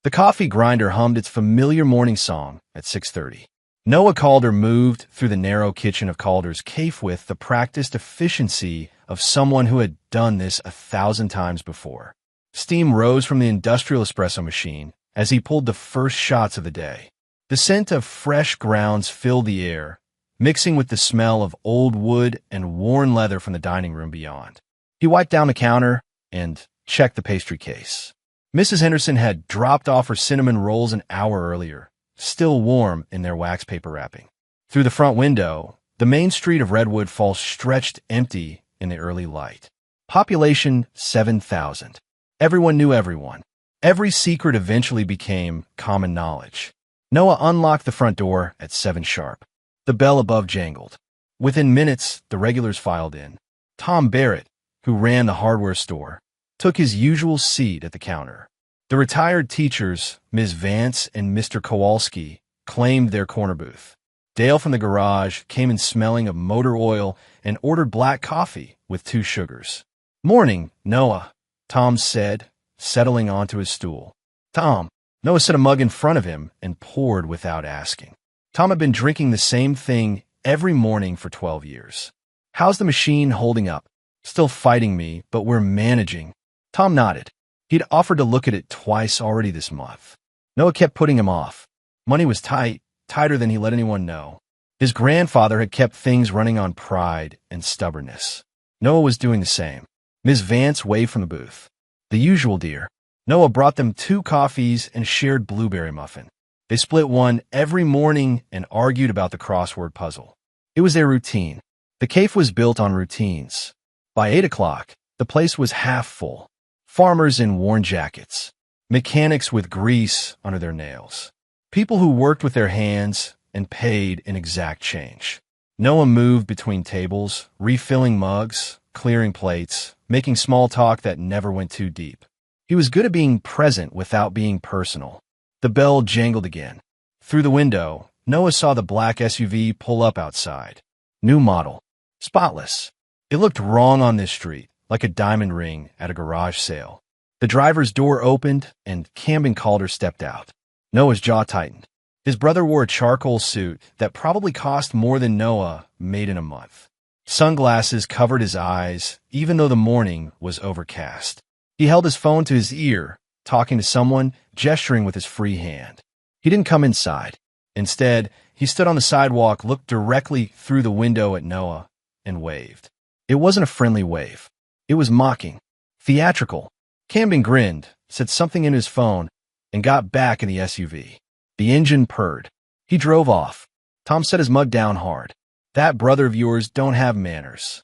The coffee grinder hummed its familiar morning song at 6:30. Noah Calder moved through the narrow kitchen of Calder's cafe with the practiced efficiency of someone who had done this 1,000 times before. Steam rose from the industrial espresso machine as he pulled the first shots of the day. The scent of fresh grounds filled the air, mixing with the smell of old wood and worn leather from the dining room beyond. He wiped down the counter and checked the pastry case. Mrs. Henderson had dropped off her cinnamon rolls an hour earlier, still warm in their wax paper wrapping. Through the front window, the main street of Redwood Falls stretched empty in the early light. Population 7,000. Everyone knew everyone. Every secret eventually became common knowledge. Noah unlocked the front door at 7 sharp. The bell above jangled. Within minutes, the regulars filed in. Tom Barrett, who ran the hardware store, took his usual seat at the counter. The retired teachers, Ms. Vance and Mr. Kowalski, claimed their corner booth. Dale from the garage came in smelling of motor oil and ordered black coffee with 2 sugars. "Morning, Noah," Tom said, settling onto his stool. "Tom." Noah set a mug in front of him and poured without asking. Tom had been drinking the same thing every morning for 12 years. "How's the machine holding up?" "Still fighting me, but we're managing." Tom nodded. He'd offered to look at it twice already this month. Noah kept putting him off. Money was tight, tighter than he let anyone know. His grandfather had kept things running on pride and stubbornness. Noah was doing the same. Ms. Vance waved from the booth. "The usual, dear." Noah brought them 2 coffees and shared blueberry muffin. They split one every morning and argued about the crossword puzzle. It was their routine. The cafe was built on routines. By 8 o'clock, the place was half full. Farmers in worn jackets. Mechanics with grease under their nails. People who worked with their hands and paid in exact change. Noah moved between tables, refilling mugs, clearing plates, making small talk that never went too deep. He was good at being present without being personal. The bell jangled again. Through the window, Noah saw the black SUV pull up outside. New model. Spotless. It looked wrong on this street, like a diamond ring at a garage sale. The driver's door opened, and Camden Calder stepped out. Noah's jaw tightened. His brother wore a charcoal suit that probably cost more than Noah made in a month. Sunglasses covered his eyes, even though the morning was overcast. He held his phone to his ear, talking to someone, gesturing with his free hand. He didn't come inside. Instead, he stood on the sidewalk, looked directly through the window at Noah, and waved. It wasn't a friendly wave. It was mocking, theatrical. Camden grinned, said something in his phone, and got back in the SUV. The engine purred. He drove off. Tom set his mug down hard. "That brother of yours don't have manners."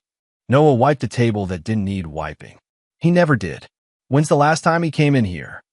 Noah wiped a table that didn't need wiping. He never did. "When's the last time he came in here?"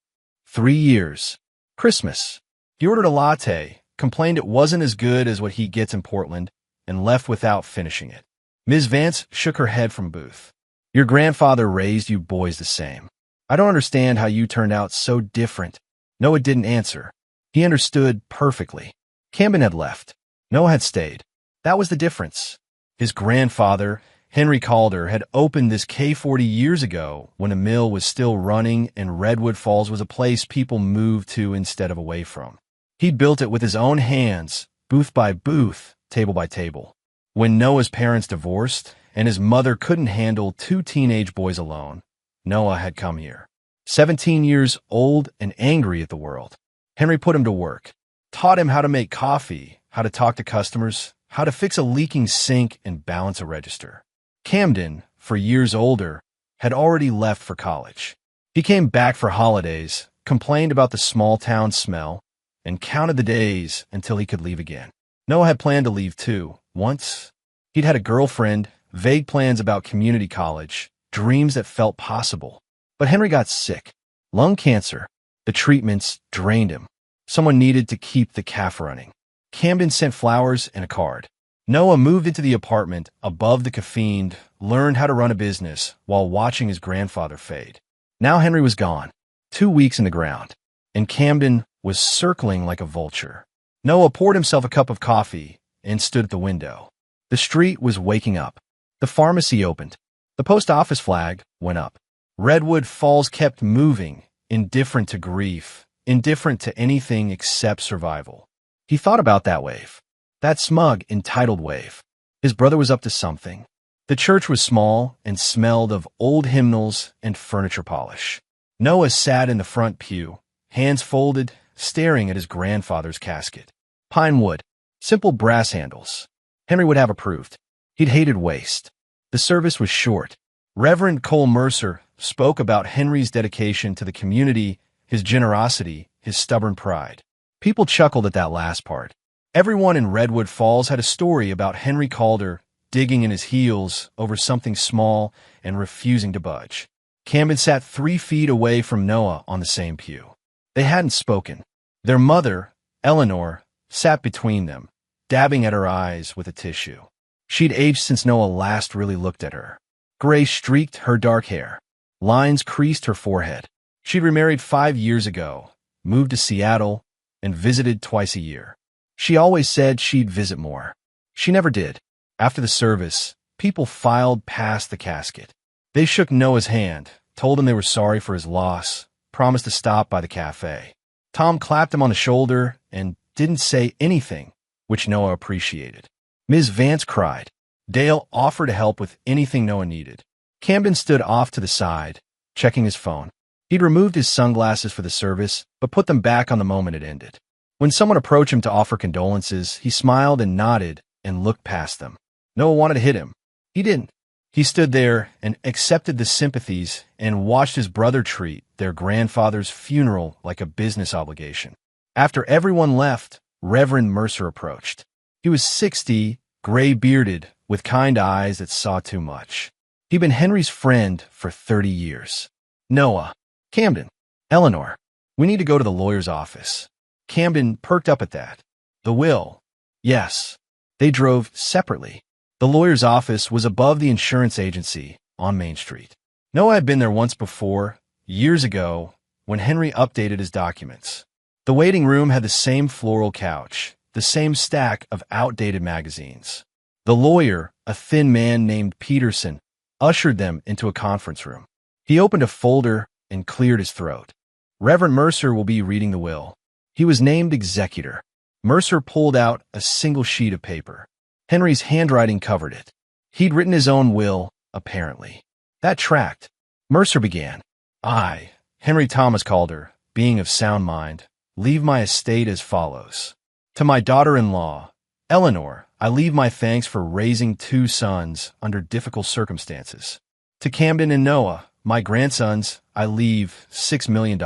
3 years. Christmas. He ordered a latte, complained it wasn't as good as what he gets in Portland, and left without finishing it. Ms. Vance shook her head from booth. "Your grandfather raised you boys the same. I don't understand how you turned out so different." Noah didn't answer. He understood perfectly. Camden had left. Noah had stayed. That was the difference. His grandfather, Henry Calder, had opened this K40 years ago when a mill was still running and Redwood Falls was a place people moved to instead of away from. He'd built it with his own hands, booth by booth, table by table. When Noah's parents divorced and his mother couldn't handle 2 teenage boys alone, Noah had come here. 17 years old and angry at the world. Henry put him to work, taught him how to make coffee, how to talk to customers, how to fix a leaking sink and balance a register. Camden, for years older, had already left for college. He came back for holidays, complained about the small town smell, and counted the days until he could leave again. Noah had planned to leave too, once. He'd had a girlfriend, vague plans about community college, dreams that felt possible. But Henry got sick. Lung cancer. The treatments drained him. Someone needed to keep the cafe running. Camden sent flowers and a card. Noah moved into the apartment above the caffeine, learned how to run a business while watching his grandfather fade. Now Henry was gone, 2 weeks in the ground, and Camden was circling like a vulture. Noah poured himself a cup of coffee and stood at the window. The street was waking up. The pharmacy opened. The post office flag went up. Redwood Falls kept moving, indifferent to grief, indifferent to anything except survival. He thought about that wave. That smug, entitled wave. His brother was up to something. The church was small and smelled of old hymnals and furniture polish. Noah sat in the front pew, hands folded, staring at his grandfather's casket. Pine wood, simple brass handles. Henry would have approved. He'd hated waste. The service was short. Reverend Cole Mercer spoke about Henry's dedication to the community, his generosity, his stubborn pride. People chuckled at that last part. Everyone in Redwood Falls had a story about Henry Calder digging in his heels over something small and refusing to budge. Camden sat 3 feet away from Noah on the same pew. They hadn't spoken. Their mother, Eleanor, sat between them, dabbing at her eyes with a tissue. She'd aged since Noah last really looked at her. Gray streaked her dark hair. Lines creased her forehead. She'd remarried 5 years ago, moved to Seattle, and visited twice a year. She always said she'd visit more. She never did. After the service, people filed past the casket. They shook Noah's hand, told him they were sorry for his loss, promised to stop by the cafe. Tom clapped him on the shoulder and didn't say anything, which Noah appreciated. Ms. Vance cried. Dale offered to help with anything Noah needed. Camden stood off to the side, checking his phone. He'd removed his sunglasses for the service, but put them back on the moment it ended. When someone approached him to offer condolences, he smiled and nodded and looked past them. Noah wanted to hit him. He didn't. He stood there and accepted the sympathies and watched his brother treat their grandfather's funeral like a business obligation. After everyone left, Reverend Mercer approached. He was 60, gray-bearded, with kind eyes that saw too much. He'd been Henry's friend for 30 years. Noah. Camden. Eleanor. We need to go to the lawyer's office. Camden perked up at that. The will. Yes. They drove separately. The lawyer's office was above the insurance agency on Main Street. Noah had been there once before, years ago, when Henry updated his documents. The waiting room had the same floral couch, the same stack of outdated magazines. The lawyer, a thin man named Peterson, ushered them into a conference room. He opened a folder and cleared his throat. Reverend Mercer will be reading the will. He was named executor. Mercer pulled out a single sheet of paper. Henry's handwriting covered it. He'd written his own will, apparently. That tracked. Mercer began. I, Henry Thomas Calder, being of sound mind, leave my estate as follows. To my daughter-in-law, Eleanor, I leave my thanks for raising 2 sons under difficult circumstances. To Camden and Noah, my grandsons, I leave $6 million.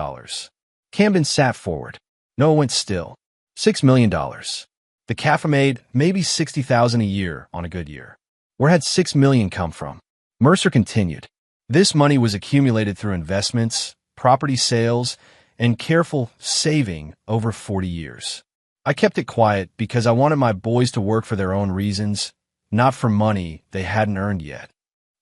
Camden sat forward. Noah went still. $6 million. The cafe made maybe $60,000 a year on a good year. Where had $6 million come from? Mercer continued. This money was accumulated through investments, property sales, and careful saving over 40 years. I kept it quiet because I wanted my boys to work for their own reasons, not for money they hadn't earned yet.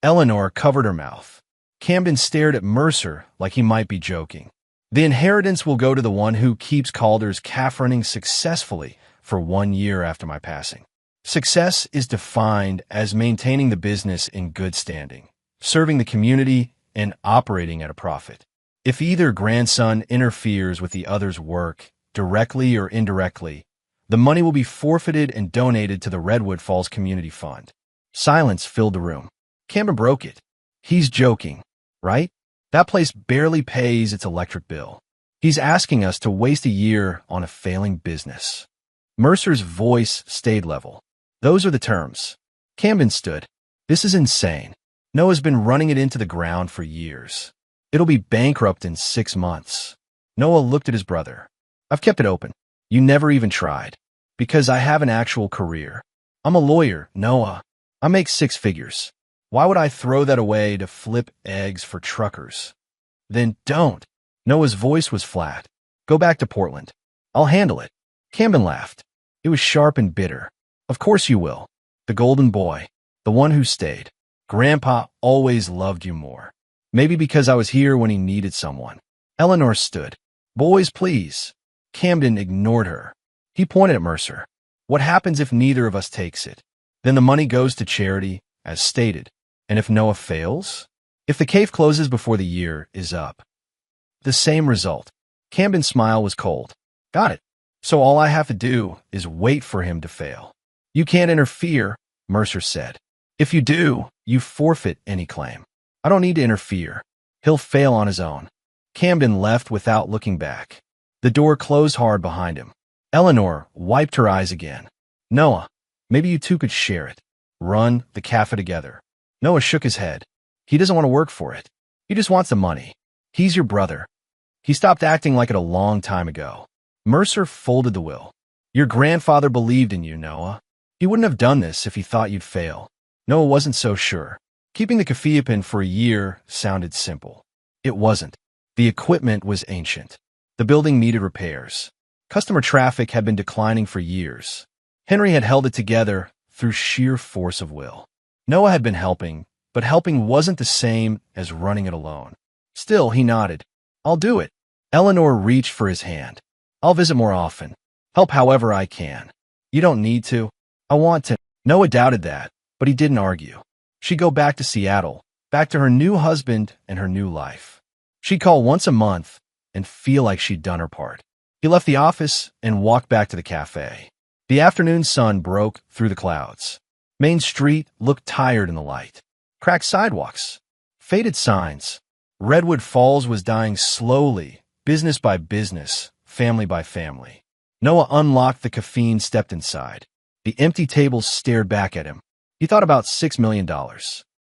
Eleanor covered her mouth. Camden stared at Mercer like he might be joking. The inheritance will go to the one who keeps Calder's calf running successfully for 1 year after my passing. Success is defined as maintaining the business in good standing, serving the community, and operating at a profit. If either grandson interferes with the other's work, directly or indirectly, the money will be forfeited and donated to the Redwood Falls Community Fund. Silence filled the room. Camden broke it. He's joking, right? That place barely pays its electric bill. He's asking us to waste a year on a failing business. Mercer's voice stayed level. Those are the terms. Camden stood. This is insane. Noah's been running it into the ground for years. It'll be bankrupt in 6 months. Noah looked at his brother. I've kept it open. You never even tried. Because I have an actual career. I'm a lawyer, Noah. I make 6 figures. Why would I throw that away to flip eggs for truckers? Then don't. Noah's voice was flat. Go back to Portland. I'll handle it. Camden laughed. It was sharp and bitter. Of course you will. The golden boy. The one who stayed. Grandpa always loved you more. Maybe because I was here when he needed someone. Eleanor stood. Boys, please. Camden ignored her. He pointed at Mercer. What happens if neither of us takes it? Then the money goes to charity, as stated. And if Noah fails? If the cave closes before the year is up? The same result. Camden's smile was cold. Got it. So all I have to do is wait for him to fail. You can't interfere, Mercer said. If you do, you forfeit any claim. I don't need to interfere. He'll fail on his own. Camden left without looking back. The door closed hard behind him. Eleanor wiped her eyes again. Noah, maybe you two could share it. Run the cafe together. Noah shook his head. He doesn't want to work for it. He just wants the money. He's your brother. He stopped acting like it a long time ago. Mercer folded the will. Your grandfather believed in you, Noah. He wouldn't have done this if he thought you'd fail. Noah wasn't so sure. Keeping the cafe open for a year sounded simple. It wasn't. The equipment was ancient. The building needed repairs. Customer traffic had been declining for years. Henry had held it together through sheer force of will. Noah had been helping, but helping wasn't the same as running it alone. Still, he nodded. I'll do it. Eleanor reached for his hand. I'll visit more often. Help however I can. You don't need to. I want to. Noah doubted that, but he didn't argue. She'd go back to Seattle, back to her new husband and her new life. She'd call once a month and feel like she'd done her part. He left the office and walked back to the cafe. The afternoon sun broke through the clouds. Main Street looked tired in the light. Cracked sidewalks. Faded signs. Redwood Falls was dying slowly, business by business, family by family. Noah unlocked the cafe and stepped inside. The empty tables stared back at him. He thought about $6 million.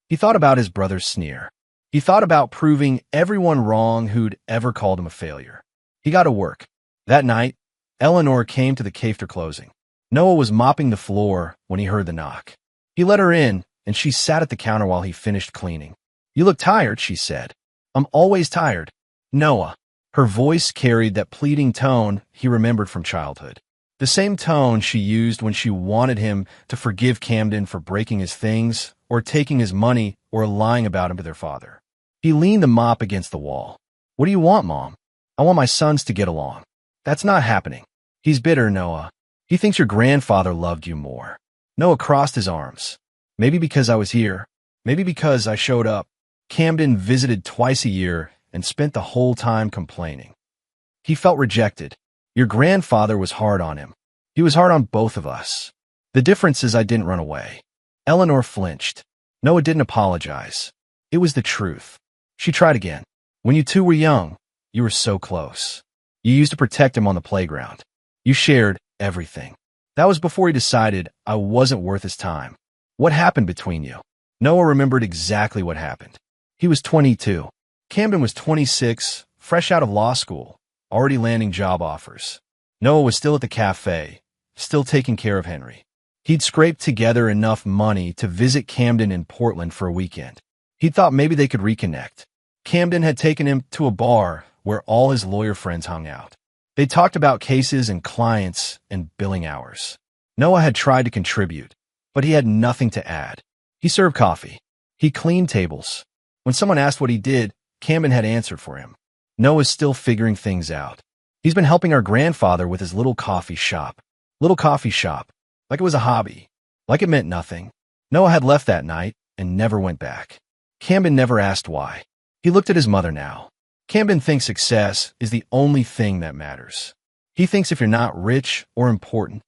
He thought about his brother's sneer. He thought about proving everyone wrong who'd ever called him a failure. He got to work. That night, Eleanor came to the cafe for closing. Noah was mopping the floor when he heard the knock. He let her in, and she sat at the counter while he finished cleaning. You look tired, she said. I'm always tired. Noah. Her voice carried that pleading tone he remembered from childhood. The same tone she used when she wanted him to forgive Camden for breaking his things, or taking his money, or lying about him to their father. He leaned the mop against the wall. What do you want, Mom? I want my sons to get along. That's not happening. He's bitter, Noah. He thinks your grandfather loved you more. Noah crossed his arms. Maybe because I was here. Maybe because I showed up. Camden visited twice a year and spent the whole time complaining. He felt rejected. Your grandfather was hard on him. He was hard on both of us. The difference is I didn't run away. Eleanor flinched. Noah didn't apologize. It was the truth. She tried again. When you two were young, you were so close. You used to protect him on the playground. You shared everything. That was before he decided I wasn't worth his time. What happened between you? Noah remembered exactly what happened. He was 22. Camden was 26, fresh out of law school, already landing job offers. Noah was still at the cafe, still taking care of Henry. He'd scraped together enough money to visit Camden in Portland for a weekend. He thought maybe they could reconnect. Camden had taken him to a bar where all his lawyer friends hung out. They talked about cases and clients and billing hours. Noah had tried to contribute, but he had nothing to add. He served coffee. He cleaned tables. When someone asked what he did, Camden had answered for him. Noah's still figuring things out. He's been helping our grandfather with his little coffee shop. Little coffee shop. Like it was a hobby. Like it meant nothing. Noah had left that night and never went back. Camden never asked why. He looked at his mother now. Camden thinks success is the only thing that matters. He thinks if you're not rich or important,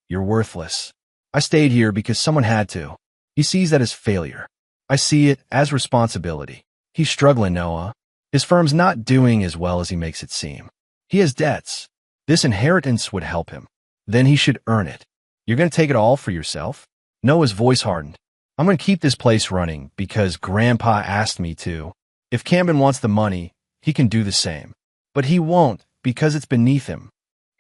you're worthless. I stayed here because someone had to. He sees that as failure. I see it as responsibility. He's struggling, Noah. His firm's not doing as well as he makes it seem. He has debts. This inheritance would help him. Then he should earn it. You're going to take it all for yourself? Noah's voice hardened. I'm going to keep this place running because Grandpa asked me to. If Camden wants the money, he can do the same. But he won't because it's beneath him.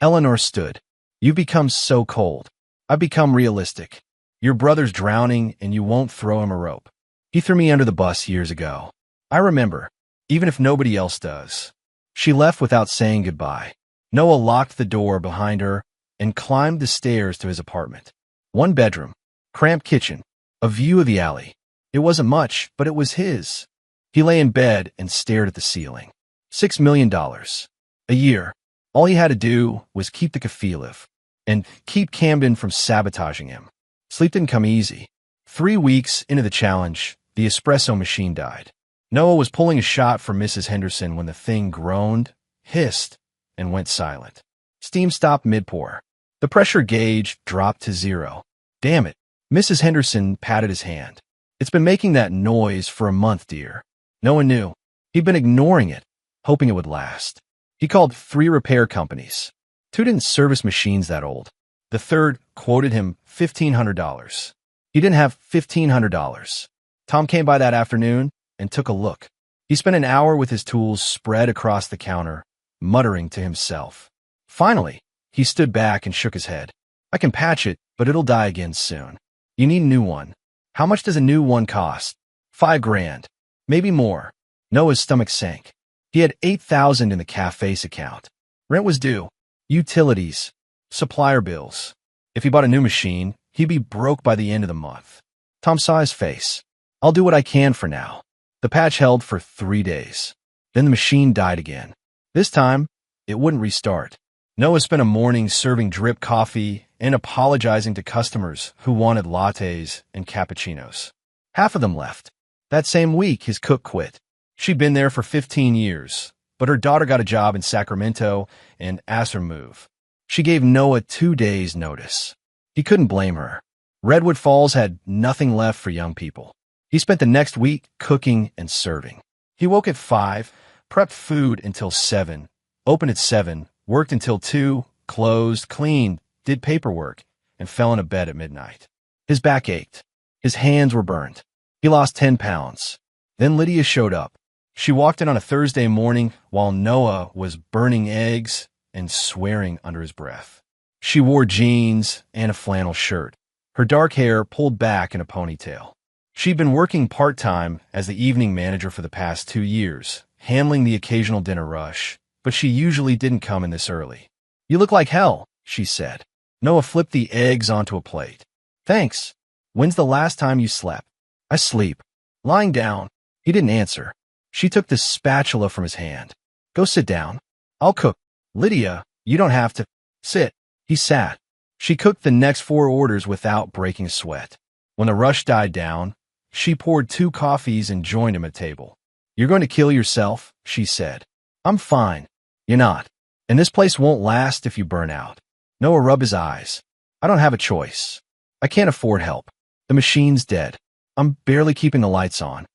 Eleanor stood. You've become so cold. I've become realistic. Your brother's drowning and you won't throw him a rope. He threw me under the bus years ago. I remember, even if nobody else does. She left without saying goodbye. Noah locked the door behind her and climbed the stairs to his apartment. One bedroom, cramped kitchen, a view of the alley. It wasn't much, but it was his. He lay in bed and stared at the ceiling. $6 million. A year. All he had to do was keep the cafe alive and keep Camden from sabotaging him. Sleep didn't come easy. 3 weeks into the challenge, the espresso machine died. Noah was pulling a shot for Mrs. Henderson when the thing groaned, hissed, and went silent. Steam stopped mid-pour. The pressure gauge dropped to 0. Damn it. Mrs. Henderson patted his hand. It's been making that noise for a month, dear. No one knew. He'd been ignoring it, hoping it would last. He called 3 repair companies. 2 didn't service machines that old. The third quoted him $1,500. He didn't have $1,500. Tom came by that afternoon and took a look. He spent an hour with his tools spread across the counter, muttering to himself. Finally, he stood back and shook his head. I can patch it, but it'll die again soon. You need a new one. How much does a new one cost? $5,000. Maybe more. Noah's stomach sank. He had $8,000 in the cafe's account. Rent was due. Utilities. Supplier bills. If he bought a new machine, he'd be broke by the end of the month. Tom saw his face. I'll do what I can for now. The patch held for 3 days. Then the machine died again. This time, it wouldn't restart. Noah spent a morning serving drip coffee and apologizing to customers who wanted lattes and cappuccinos. Half of them left. That same week, his cook quit. She'd been there for 15 years, but her daughter got a job in Sacramento and asked her to move. She gave Noah 2 days' notice. He couldn't blame her. Redwood Falls had nothing left for young people. He spent the next week cooking and serving. He woke at 5, prepped food until 7, opened at 7, worked until 2, closed, cleaned, did paperwork, and fell in a bed at midnight. His back ached. His hands were burned. He lost 10 pounds. Then Lydia showed up. She walked in on a Thursday morning while Noah was burning eggs and swearing under his breath. She wore jeans and a flannel shirt, her dark hair pulled back in a ponytail. She'd been working part-time as the evening manager for the past 2 years, handling the occasional dinner rush, but she usually didn't come in this early. You look like hell, she said. Noah flipped the eggs onto a plate. Thanks. When's the last time you slept? I sleep. Lying down. He didn't answer. She took the spatula from his hand. Go sit down. I'll cook. Lydia, you don't have to. Sit. He sat. She cooked the next 4 orders without breaking a sweat. When the rush died down, she poured 2 coffees and joined him at table. You're going to kill yourself, she said. I'm fine. You're not. And this place won't last if you burn out. Noah rubbed his eyes. I don't have a choice. I can't afford help. The machine's dead. I'm barely keeping the lights on.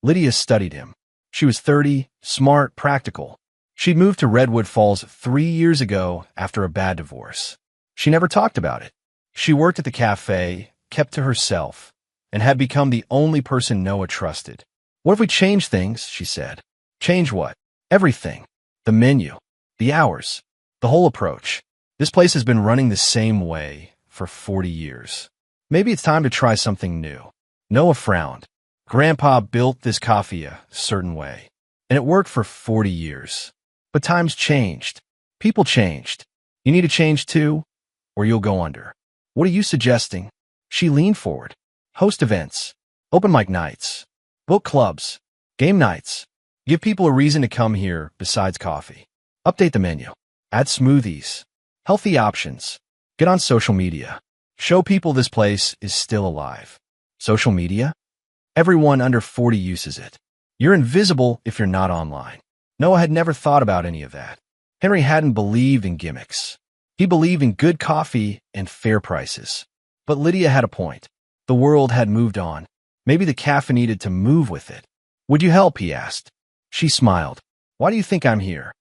Lydia studied him. She was 30, smart, practical. She'd moved to Redwood Falls 3 years ago after a bad divorce. She never talked about it. She worked at the cafe, kept to herself, and had become the only person Noah trusted. What if we change things, she said. Change what? Everything. The menu. The hours. The whole approach. This place has been running the same way for 40 years. Maybe it's time to try something new. Noah frowned. Grandpa built this coffee a certain way, and it worked for 40 years. But times changed. People changed. You need to change too, or you'll go under. What are you suggesting? She leaned forward. Host events. Open mic nights. Book clubs. Game nights. Give people a reason to come here besides coffee. Update the menu. Add smoothies. Healthy options. Get on social media. Show people this place is still alive. Social media? Everyone under 40 uses it. You're invisible if you're not online. Noah had never thought about any of that. Henry hadn't believed in gimmicks. He believed in good coffee and fair prices. But Lydia had a point. The world had moved on. Maybe the cafe needed to move with it. Would you help? He asked. She smiled. Why do you think I'm here?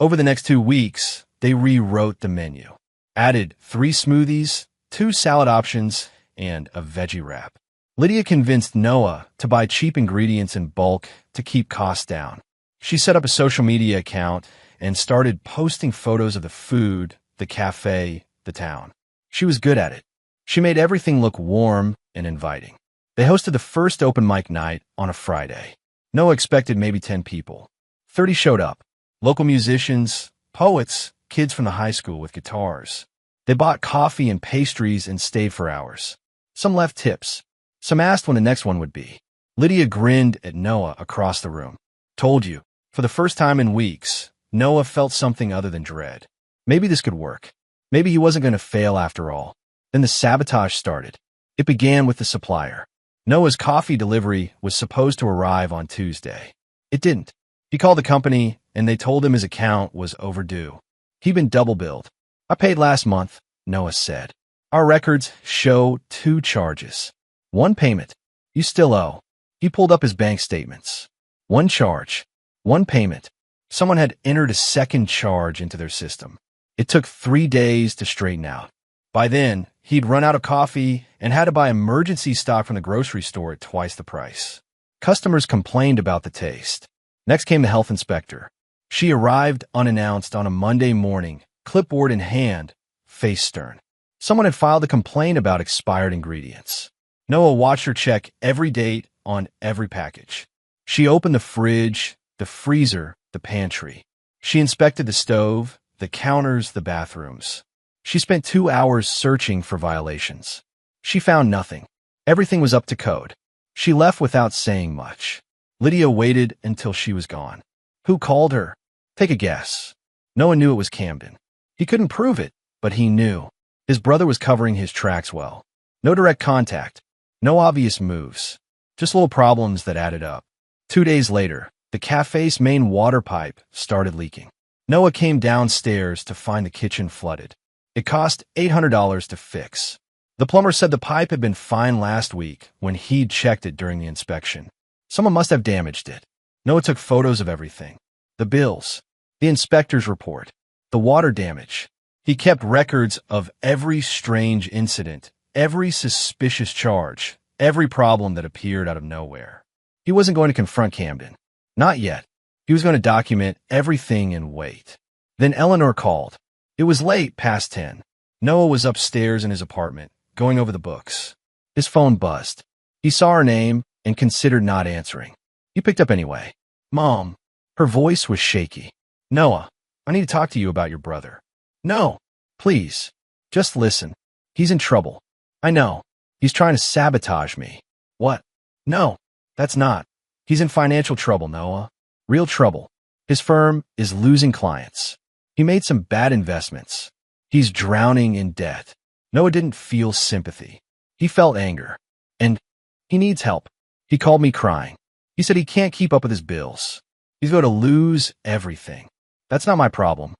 Over the next 2 weeks, they rewrote the menu. Added 3 smoothies, 2 salad options, and a veggie wrap. Lydia convinced Noah to buy cheap ingredients in bulk to keep costs down. She set up a social media account and started posting photos of the food, the cafe, the town. She was good at it. She made everything look warm and inviting. They hosted the first open mic night on a Friday. Noah expected maybe 10 people. 30 showed up. Local musicians, poets, kids from the high school with guitars. They bought coffee and pastries and stayed for hours. Some left tips. Some asked when the next one would be. Lydia grinned at Noah across the room. Told you. For the first time in weeks, Noah felt something other than dread. Maybe this could work. Maybe he wasn't going to fail after all. Then the sabotage started. It began with the supplier. Noah's coffee delivery was supposed to arrive on Tuesday. It didn't. He called the company, and they told him his account was overdue. He'd been double billed. I paid last month, Noah said. Our records show 2 charges. 1 payment. You still owe. He pulled up his bank statements. 1 charge. 1 payment. Someone had entered a second charge into their system. It took 3 days to straighten out. By then, he'd run out of coffee and had to buy emergency stock from the grocery store at twice the price. Customers complained about the taste. Next came the health inspector. She arrived unannounced on a Monday morning, clipboard in hand, face stern. Someone had filed a complaint about expired ingredients. Noah watched her check every date on every package. She opened the fridge, the freezer, the pantry. She inspected the stove, the counters, the bathrooms. She spent 2 hours searching for violations. She found nothing. Everything was up to code. She left without saying much. Lydia waited until she was gone. Who called her? Take a guess. Noah knew it was Camden. He couldn't prove it, but he knew. His brother was covering his tracks well. No direct contact. No obvious moves. Just little problems that added up. 2 days later, the cafe's main water pipe started leaking. Noah came downstairs to find the kitchen flooded. It cost $800 to fix. The plumber said the pipe had been fine last week when he'd checked it during the inspection. Someone must have damaged it. Noah took photos of everything. The bills, the inspector's report, the water damage. He kept records of every strange incident, every suspicious charge, every problem that appeared out of nowhere. He wasn't going to confront Camden. Not yet. He was going to document everything and wait. Then Eleanor called. It was late, past 10. Noah was upstairs in his apartment, going over the books. His phone buzzed. He saw her name and considered not answering. He picked up anyway. Mom. Her voice was shaky. Noah, I need to talk to you about your brother. No, please. Just listen. He's in trouble. I know. He's trying to sabotage me. What? No, that's not. He's in financial trouble, Noah. Real trouble. His firm is losing clients. He made some bad investments. He's drowning in debt. Noah didn't feel sympathy. He felt anger. And he needs help. He called me crying. He said he can't keep up with his bills. He's going to lose everything. That's not my problem.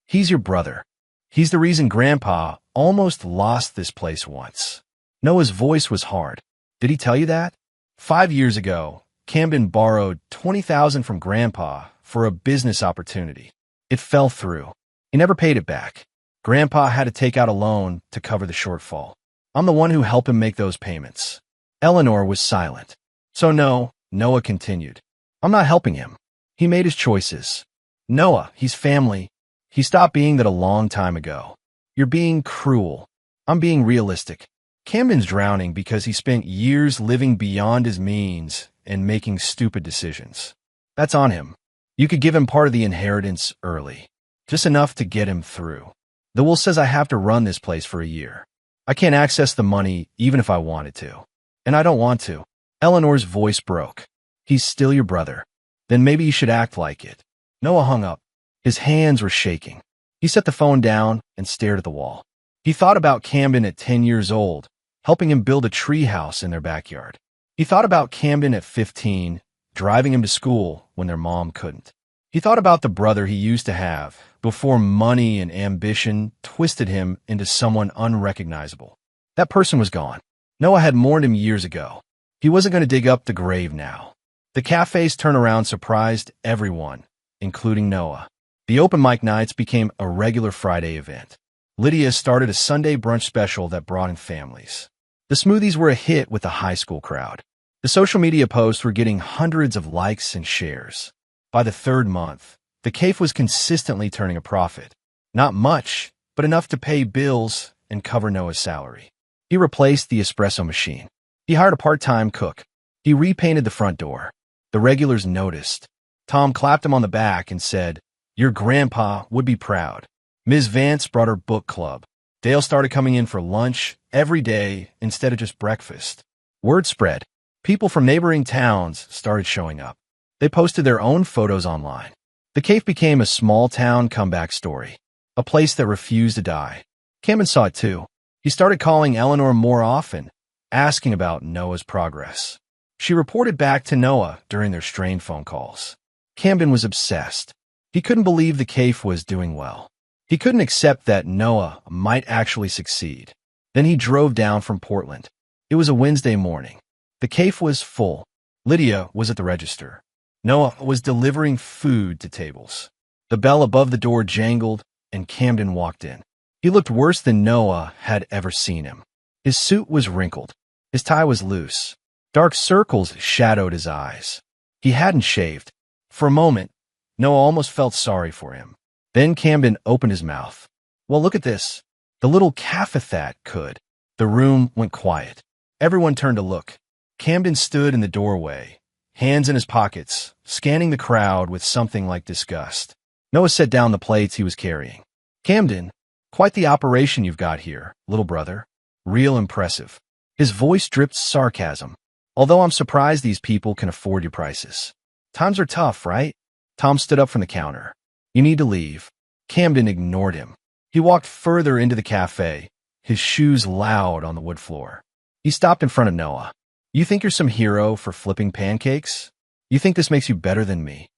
He's your brother. He's the reason Grandpa almost lost this place once. Noah's voice was hard. Did he tell you that? 5 years ago, Camden borrowed $20,000 from Grandpa for a business opportunity. It fell through. He never paid it back. Grandpa had to take out a loan to cover the shortfall. I'm the one who helped him make those payments. Eleanor was silent. So no, Noah continued. I'm not helping him. He made his choices. Noah, he's family. He stopped being that a long time ago. You're being cruel. I'm being realistic. Camden's drowning because he spent years living beyond his means and making stupid decisions. That's on him. You could give him part of the inheritance early, just enough to get him through. The will says I have to run this place for a year. I can't access the money even if I wanted to. And I don't want to. Eleanor's voice broke. He's still your brother. Then maybe you should act like it. Noah hung up. His hands were shaking. He set the phone down and stared at the wall. He thought about Camden at 10 years old, helping him build a treehouse in their backyard. He thought about Camden at 15, driving him to school when their mom couldn't. He thought about the brother he used to have before money and ambition twisted him into someone unrecognizable. That person was gone. Noah had mourned him years ago. He wasn't going to dig up the grave now. The cafe's turnaround surprised everyone, including Noah. The open mic nights became a regular Friday event. Lydia started a Sunday brunch special that brought in families. The smoothies were a hit with the high school crowd. The social media posts were getting hundreds of likes and shares. By the 3rd month, the cafe was consistently turning a profit. Not much, but enough to pay bills and cover Noah's salary. He replaced the espresso machine. He hired a part-time cook. He repainted the front door. The regulars noticed. Tom clapped him on the back and said, "Your grandpa would be proud." Ms. Vance brought her book club. Dale started coming in for lunch every day instead of just breakfast. Word spread. People from neighboring towns started showing up. They posted their own photos online. The cafe became a small-town comeback story, a place that refused to die. Camden saw it too. He started calling Eleanor more often, asking about Noah's progress. She reported back to Noah during their strained phone calls. Camden was obsessed. He couldn't believe the cafe was doing well. He couldn't accept that Noah might actually succeed. Then he drove down from Portland. It was a Wednesday morning. The cafe was full. Lydia was at the register. Noah was delivering food to tables. The bell above the door jangled, and Camden walked in. He looked worse than Noah had ever seen him. His suit was wrinkled. His tie was loose. Dark circles shadowed his eyes. He hadn't shaved. For a moment, Noah almost felt sorry for him. Then Camden opened his mouth. Well, look at this. The little cafethat could. The room went quiet. Everyone turned to look. Camden stood in the doorway, hands in his pockets, scanning the crowd with something like disgust. Noah set down the plates he was carrying. Camden, quite the operation you've got here, little brother. Real impressive. His voice dripped sarcasm. Although I'm surprised these people can afford your prices. Times are tough, right? Tom stood up from the counter. You need to leave. Camden ignored him. He walked further into the cafe, his shoes loud on the wood floor. He stopped in front of Noah. You think you're some hero for flipping pancakes? You think this makes you better than me?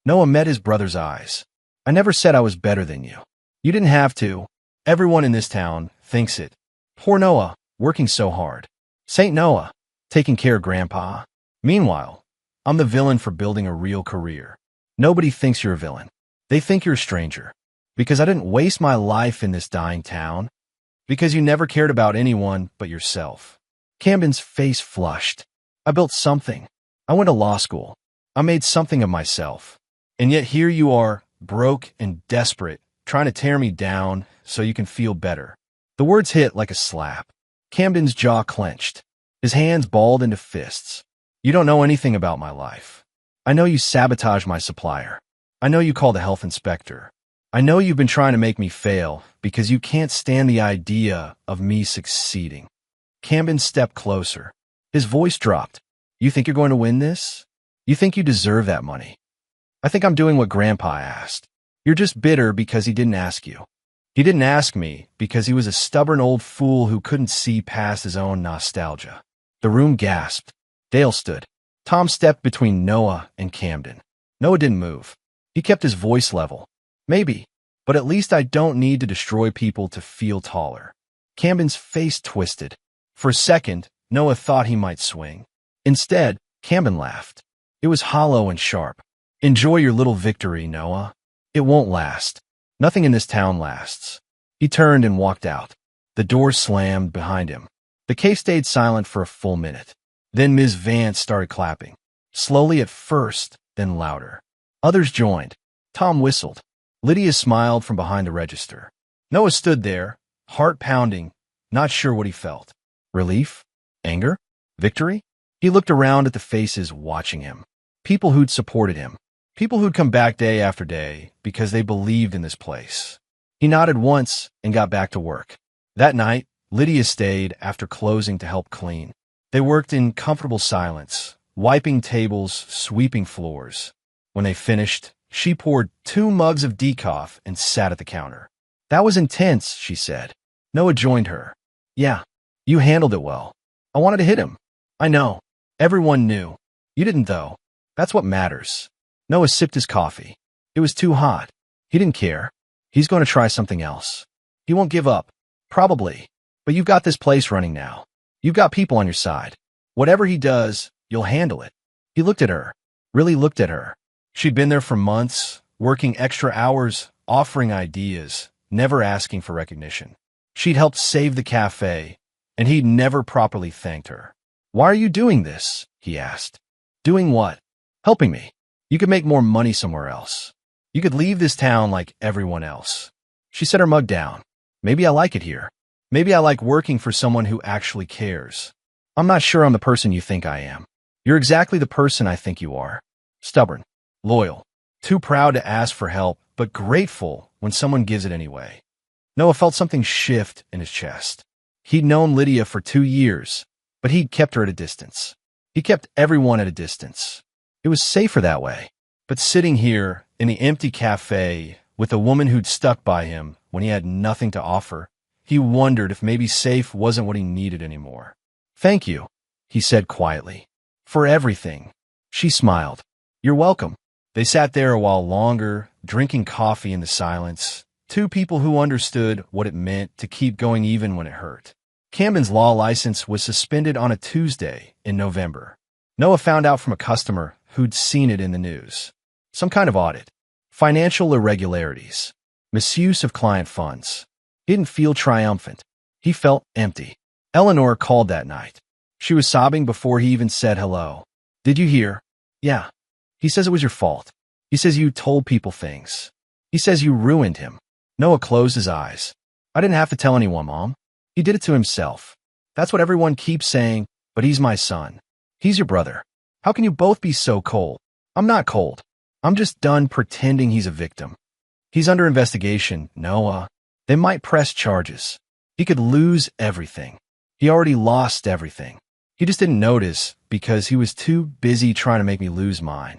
Noah met his brother's eyes. I never said I was better than you. You didn't have to. Everyone in this town thinks it. Poor Noah, working so hard. Saint Noah, taking care of Grandpa. Meanwhile, I'm the villain for building a real career. Nobody thinks you're a villain. They think you're a stranger. Because I didn't waste my life in this dying town. Because you never cared about anyone but yourself. Camden's face flushed. I built something. I went to law school. I made something of myself. And yet here you are, broke and desperate, trying to tear me down so you can feel better. The words hit like a slap. Camden's jaw clenched. His hands balled into fists. You don't know anything about my life. I know you sabotaged my supplier. I know you called the health inspector. I know you've been trying to make me fail because you can't stand the idea of me succeeding. Camden stepped closer. His voice dropped. You think you're going to win this? You think you deserve that money? I think I'm doing what Grandpa asked. You're just bitter because he didn't ask you. He didn't ask me because he was a stubborn old fool who couldn't see past his own nostalgia. The room gasped. Dale stood. Tom stepped between Noah and Camden. Noah didn't move. He kept his voice level. Maybe, but at least I don't need to destroy people to feel taller. Camden's face twisted. For a second, Noah thought he might swing. Instead, Camden laughed. It was hollow and sharp. Enjoy your little victory, Noah. It won't last. Nothing in this town lasts. He turned and walked out. The door slammed behind him. The case stayed silent for a full minute. Then Ms. Vance started clapping. Slowly at first, then louder. Others joined. Tom whistled. Lydia smiled from behind the register. Noah stood there, heart pounding, not sure what he felt. Relief? Anger? Victory? He looked around at the faces watching him. People who'd supported him. People who'd come back day after day because they believed in this place. He nodded once and got back to work. That night, Lydia stayed after closing to help clean. They worked in comfortable silence, wiping tables, sweeping floors. When they finished, she poured 2 mugs of decaf and sat at the counter. That was intense, she said. Noah joined her. Yeah, you handled it well. I wanted to hit him. I know. Everyone knew. You didn't, though. That's what matters. Noah sipped his coffee. It was too hot. He didn't care. He's going to try something else. He won't give up. Probably. But you've got this place running now. You've got people on your side. Whatever he does, you'll handle it. He looked at her. Really looked at her. She'd been there for months, working extra hours, offering ideas, never asking for recognition. She'd helped save the cafe, and he'd never properly thanked her. Why are you doing this? He asked. Doing what? Helping me. You could make more money somewhere else. You could leave this town like everyone else. She set her mug down. Maybe I like it here. Maybe I like working for someone who actually cares. I'm not sure I'm the person you think I am. You're exactly the person I think you are. Stubborn. Loyal. Too proud to ask for help, but grateful when someone gives it anyway. Noah felt something shift in his chest. He'd known Lydia for 2 years, but he'd kept her at a distance. He kept everyone at a distance. It was safer that way. But sitting here in the empty cafe with a woman who'd stuck by him when he had nothing to offer, he wondered if maybe safe wasn't what he needed anymore. Thank you, he said quietly. For everything. She smiled. You're welcome. They sat there a while longer, drinking coffee in the silence. Two people who understood what it meant to keep going even when it hurt. Camden's law license was suspended on a Tuesday in November. Noah found out from a customer who'd seen it in the news. Some kind of audit. Financial irregularities. Misuse of client funds. He didn't feel triumphant. He felt empty. Eleanor called that night. She was sobbing before he even said hello. Did you hear? Yeah. He says it was your fault. He says you told people things. He says you ruined him. Noah closed his eyes. I didn't have to tell anyone, Mom. He did it to himself. That's what everyone keeps saying, but he's my son. He's your brother. How can you both be so cold? I'm not cold. I'm just done pretending he's a victim. He's under investigation, Noah. They might press charges. He could lose everything. He already lost everything. He just didn't notice because he was too busy trying to make me lose mine.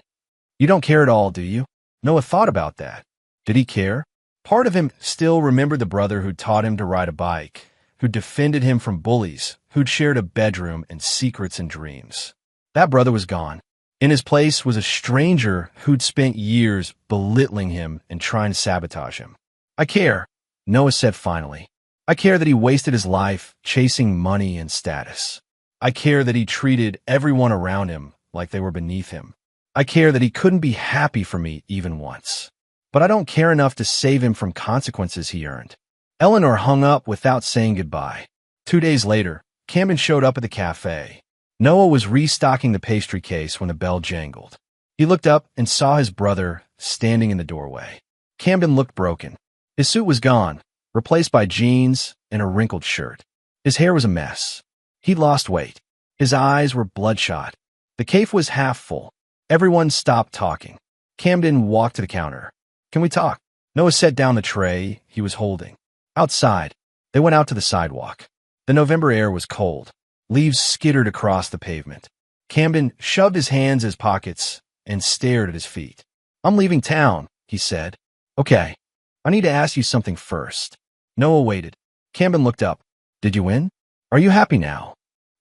You don't care at all, do you? Noah thought about that. Did he care? Part of him still remembered the brother who taught him to ride a bike, who defended him from bullies, who'd shared a bedroom and secrets and dreams. That brother was gone. In his place was a stranger who'd spent years belittling him and trying to sabotage him. I care, Noah said finally. I care that he wasted his life chasing money and status. I care that he treated everyone around him like they were beneath him. I care that he couldn't be happy for me even once. But I don't care enough to save him from consequences he earned. Eleanor hung up without saying goodbye. 2 days later, Camden showed up at the cafe. Noah was restocking the pastry case when the bell jangled. He looked up and saw his brother standing in the doorway. Camden looked broken. His suit was gone, replaced by jeans and a wrinkled shirt. His hair was a mess. He'd lost weight. His eyes were bloodshot. The cafe was half full. Everyone stopped talking. Camden walked to the counter. Can we talk? Noah set down the tray he was holding. Outside, they went out to the sidewalk. The November air was cold. Leaves skittered across the pavement. Camden shoved his hands in his pockets and stared at his feet. I'm leaving town, he said. Okay, I need to ask you something first. Noah waited. Camden looked up. Did you win? Are you happy now?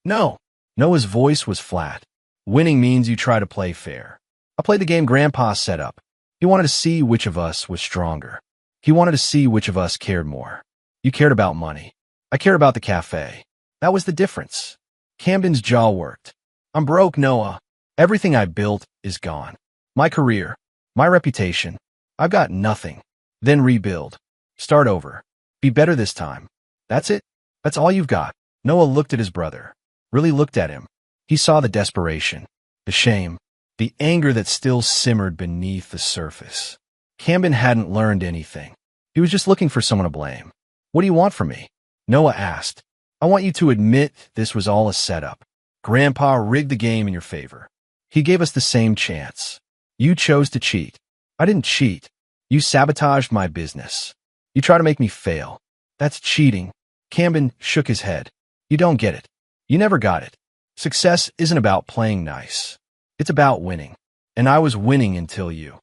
No. Noah's voice was flat. Winning means you try to play fair. I played the game Grandpa set up. He wanted to see which of us was stronger. He wanted to see which of us cared more. You cared about money. I cared about the cafe. That was the difference. Camden's jaw worked. I'm broke, Noah. Everything I built is gone. My career, my reputation. I've got nothing. Then rebuild. Start over. Be better this time. That's it? That's all you've got. Noah looked at his brother. Really looked at him. He saw the desperation, the shame, the anger that still simmered beneath the surface. Camden hadn't learned anything. He was just looking for someone to blame. What do you want from me? Noah asked. I want you to admit this was all a setup. Grandpa rigged the game in your favor. He gave us the same chance. You chose to cheat. I didn't cheat. You sabotaged my business. You tried to make me fail. That's cheating. Camden shook his head. You don't get it. You never got it. Success isn't about playing nice. It's about winning. And I was winning until you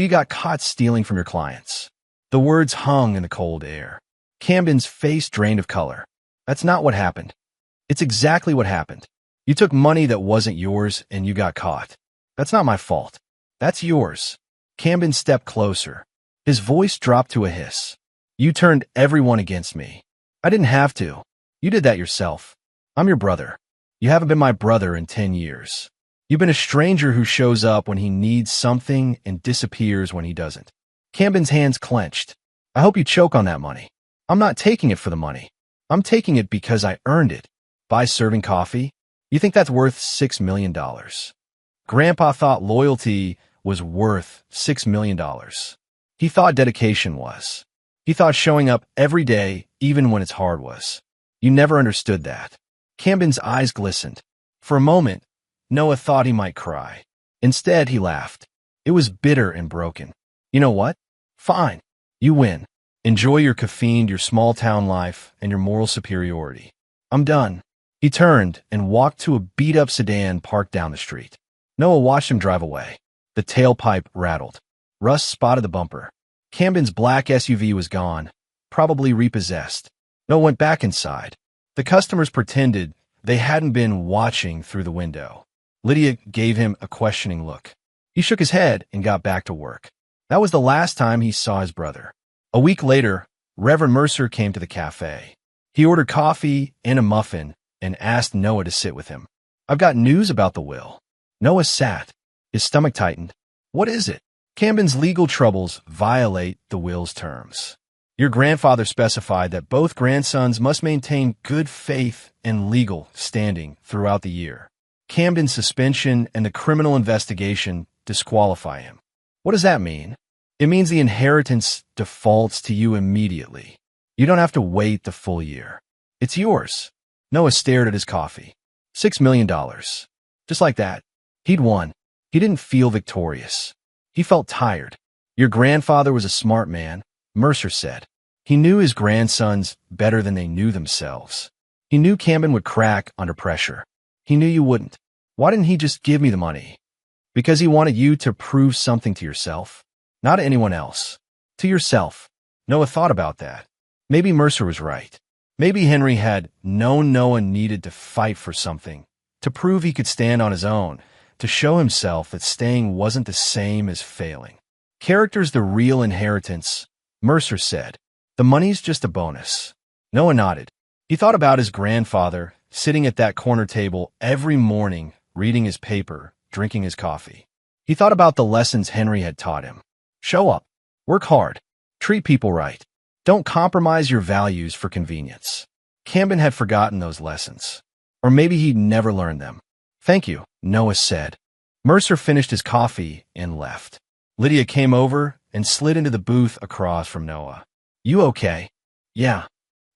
got caught stealing from your clients. The words hung in the cold air. Camden's face drained of color. That's not what happened. It's exactly what happened. You took money that wasn't yours and you got caught. That's not my fault. That's yours. Camden stepped closer. His voice dropped to a hiss. You turned everyone against me. I didn't have to. You did that yourself. I'm your brother. You haven't been my brother in 10 years. You've been a stranger who shows up when he needs something and disappears when he doesn't. Camden's hands clenched. I hope you choke on that money. I'm not taking it for the money. I'm taking it because I earned it. By serving coffee? You think that's worth $6 million. Grandpa thought loyalty was worth $6 million. He thought dedication was. He thought showing up every day, even when it's hard, was. You never understood that. Camden's eyes glistened. For a moment, Noah thought he might cry. Instead, he laughed. It was bitter and broken. You know what? Fine. You win. Enjoy your caffeine, your small-town life, and your moral superiority. I'm done. He turned and walked to a beat-up sedan parked down the street. Noah watched him drive away. The tailpipe rattled. Russ spotted the bumper. Camden's black SUV was gone, probably repossessed. Noah went back inside. The customers pretended they hadn't been watching through the window. Lydia gave him a questioning look. He shook his head and got back to work. That was the last time he saw his brother. A week later, Reverend Mercer came to the cafe. He ordered coffee and a muffin and asked Noah to sit with him. "I've got news about the will." Noah sat. His stomach tightened. "What is it?" "Camden's legal troubles violate the will's terms. Your grandfather specified that both grandsons must maintain good faith and legal standing throughout the year. Camden's suspension and the criminal investigation disqualify him." "What does that mean?" "It means the inheritance defaults to you immediately. You don't have to wait the full year. It's yours." Noah stared at his coffee. $6 million. Just like that. He'd won. He didn't feel victorious. He felt tired. "Your grandfather was a smart man," Mercer said. "He knew his grandsons better than they knew themselves. He knew Camden would crack under pressure. He knew you wouldn't. Why didn't he just give me the money?" "Because he wanted you to prove something to yourself. Not to anyone else. To yourself." Noah thought about that. Maybe Mercer was right. Maybe Henry had known Noah needed to fight for something, to prove he could stand on his own, to show himself that staying wasn't the same as failing. "Character's the real inheritance," Mercer said. "The money's just a bonus." Noah nodded. He thought about his grandfather sitting at that corner table every morning, reading his paper, drinking his coffee. He thought about the lessons Henry had taught him. Show up. Work hard. Treat people right. Don't compromise your values for convenience. Camden had forgotten those lessons. Or maybe he'd never learned them. "Thank you," Noah said. Mercer finished his coffee and left. Lydia came over and slid into the booth across from Noah. "You okay?" "Yeah."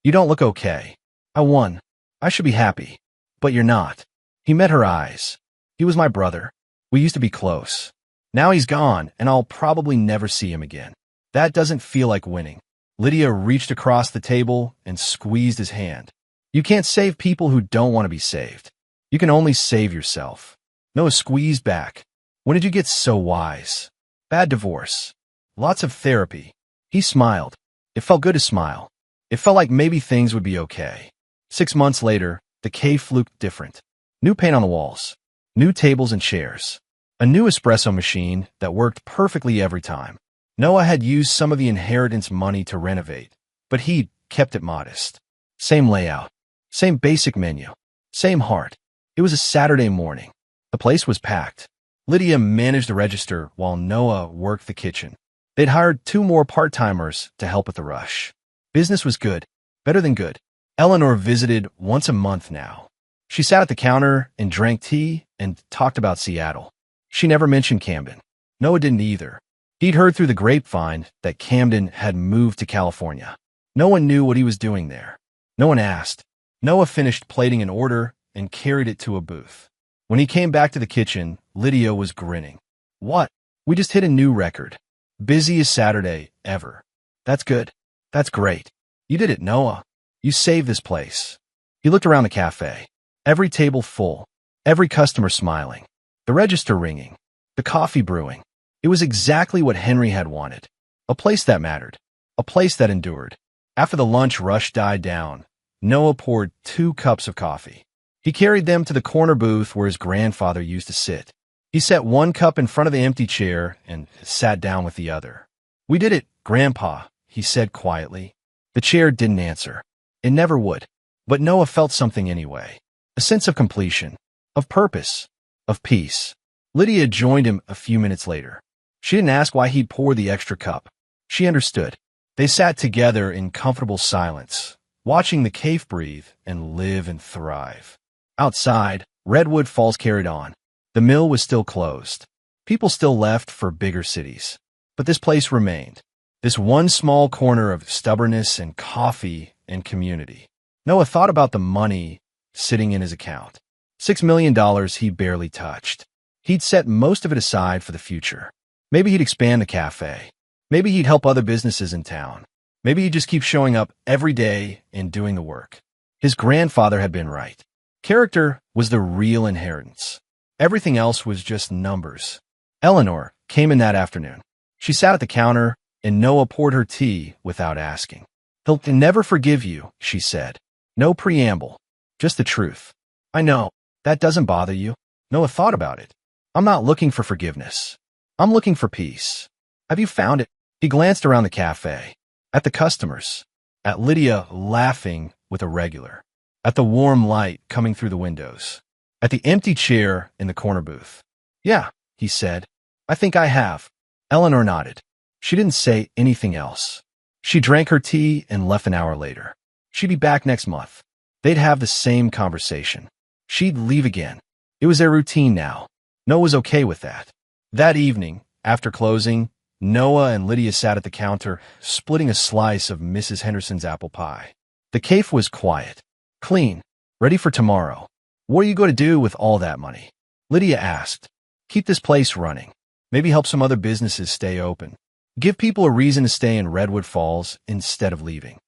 "You don't look okay." "I won. I should be happy. But you're not." He met her eyes. "He was my brother. We used to be close. Now he's gone, and I'll probably never see him again. That doesn't feel like winning." Lydia reached across the table and squeezed his hand. "You can't save people who don't want to be saved. You can only save yourself." Noah squeezed back. "When did you get so wise?" "Bad divorce. Lots of therapy." He smiled. It felt good to smile. It felt like maybe things would be okay. 6 months later, the cave looked different. New paint on the walls. New tables and chairs. A new espresso machine that worked perfectly every time. Noah had used some of the inheritance money to renovate, but he'd kept it modest. Same layout. Same basic menu. Same heart. It was a Saturday morning. The place was packed. Lydia managed the register while Noah worked the kitchen. They'd hired 2 more part-timers to help with the rush. Business was good. Better than good. Eleanor visited once a month now. She sat at the counter and drank tea and talked about Seattle. She never mentioned Camden. Noah didn't either. He'd heard through the grapevine that Camden had moved to California. No one knew what he was doing there. No one asked. Noah finished plating an order and carried it to a booth. When he came back to the kitchen, Lydia was grinning. "What? We just hit a new record. Busiest Saturday ever." "That's good. That's great. You did it, Noah. You saved this place." He looked around the cafe. Every table full. Every customer smiling. The register ringing. The coffee brewing. It was exactly what Henry had wanted. A place that mattered. A place that endured. After the lunch rush died down, Noah poured 2 cups of coffee. He carried them to the corner booth where his grandfather used to sit. He set 1 cup in front of the empty chair and sat down with the other. "We did it, Grandpa," he said quietly. The chair didn't answer. It never would. But Noah felt something anyway. A sense of completion. Of purpose. Of peace. Lydia joined him a few minutes later. She didn't ask why he'd pour the extra cup. She understood. They sat together in comfortable silence, watching the cave breathe and live and thrive. Outside, Redwood Falls carried on. The mill was still closed. People still left for bigger cities. But this place remained. This one small corner of stubbornness and coffee and community. Noah thought about the money sitting in his account. $6 million he barely touched. He'd set most of it aside for the future. Maybe he'd expand the cafe. Maybe he'd help other businesses in town. Maybe he'd just keep showing up every day and doing the work. His grandfather had been right. Character was the real inheritance. Everything else was just numbers. Eleanor came in that afternoon. She sat at the counter, and Noah poured her tea without asking. "He'll never forgive you," she said. No preamble. Just the truth. "I know. That doesn't bother you." Noah thought about it. "I'm not looking for forgiveness. I'm looking for peace." "Have you found it?" He glanced around the cafe. At the customers. At Lydia laughing with a regular. At the warm light coming through the windows. At the empty chair in the corner booth. Yeah, he said. I think I have. Eleanor nodded. She didn't say anything else. She drank her tea and left an hour later. She'd be back next month. They'd have the same conversation. She'd leave again. It was their routine now. Noah was okay with that. That evening, after closing, Noah and Lydia sat at the counter, splitting a slice of Mrs. Henderson's apple pie. The cafe was quiet, clean, ready for tomorrow. What are you going to do with all that money? Lydia asked. Keep this place running. Maybe help some other businesses stay open. Give people a reason to stay in Redwood Falls instead of leaving.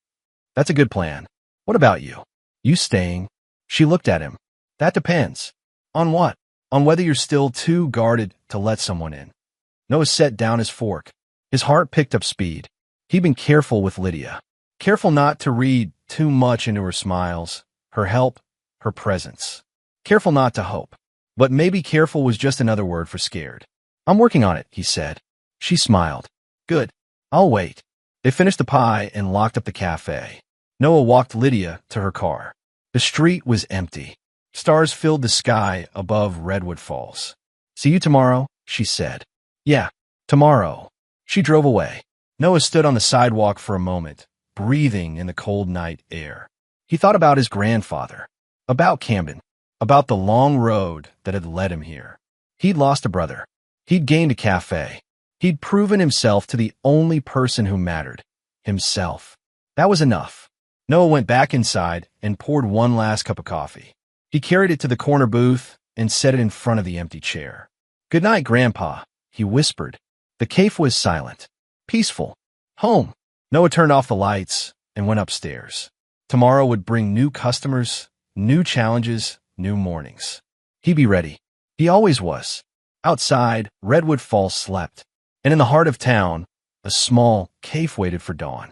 That's a good plan. What about you? You staying? She looked at him. That depends. On what? On whether you're still too guarded to let someone in. Noah set down his fork. His heart picked up speed. He'd been careful with Lydia. Careful not to read too much into her smiles, her help, her presence. Careful not to hope. But maybe careful was just another word for scared. I'm working on it, he said. She smiled. Good. I'll wait. They finished the pie and locked up the cafe. Noah walked Lydia to her car. The street was empty. Stars filled the sky above Redwood Falls. See you tomorrow, she said. Yeah, tomorrow. She drove away. Noah stood on the sidewalk for a moment, breathing in the cold night air. He thought about his grandfather, about Camden, about the long road that had led him here. He'd lost a brother. He'd gained a cafe. He'd proven himself to the only person who mattered, himself. That was enough. Noah went back inside and poured one last cup of coffee. He carried it to the corner booth and set it in front of the empty chair. Good night, Grandpa, he whispered. The cafe was silent, peaceful. Home. Noah turned off the lights and went upstairs. Tomorrow would bring new customers, new challenges, new mornings. He'd be ready. He always was. Outside, Redwood Falls slept. And in the heart of town, a small cafe waited for dawn.